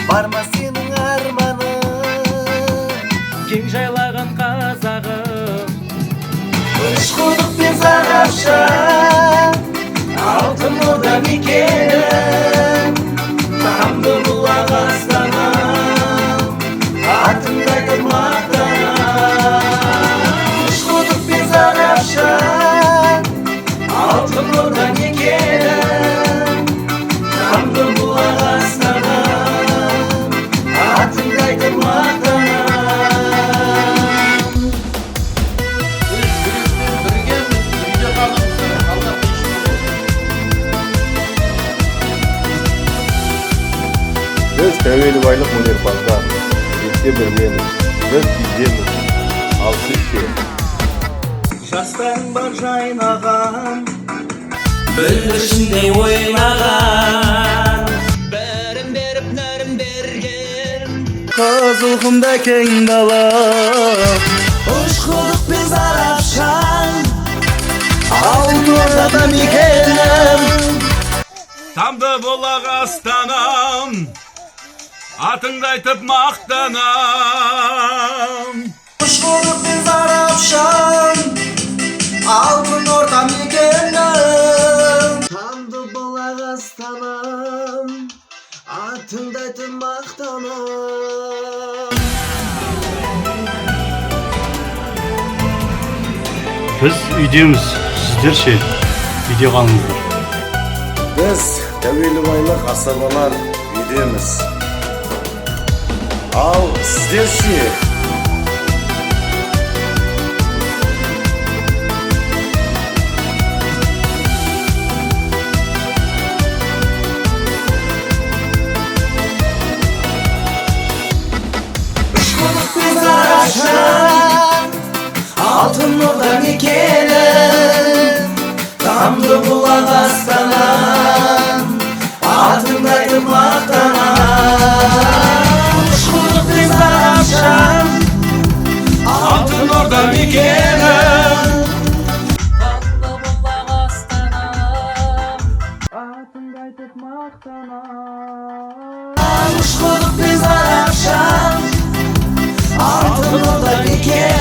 барма сенің арманың, кең жайлаған қазағым. Үшқұдық пен Зарафшан, алтын орда мекенім, тамды бұлақ астанам, атыңды айтып мақтанам. Үшқұдық пен Зарафшан, алтын орда мекенім, тамды бұлақ астанам, атыңды айтып мақтанам. Біз Тауелібайлық өнерпаздар, ертте біргеміз, біз біздеміз, ал сіз ше. Жастарың бар жайнаған, Бүлдіршіндей ойнаған, бәрін беріп нәрін берген, қызылқұмда кең дала. Үшқұдық пен Зарафшан, алтын орда мекенім, тамды бұлақ астанам, атыңды айтып мақтанам. Үшқұдық пен Зарафшан, алтын орда мекенім, тамды бұлақ астанам, атыңды айтып мақтанам. Біз үйдеміз, сіздер ше, үйде қалыңыздар. Біз Тауелібайлық асабалар үйдеміз, ал сіздер ше. Үшқұдық пен Зарафшан, алтын орда мекенім, тамды бұлақ астанам, атыңды айтып мақтанам. Үшқұдық пен Зарафшан, алтын орда мекенім, тамды бұлақ астанам, атыңды айтып мақтанам. Үшқұдық пен Зарафшан, алтын орда мекенім.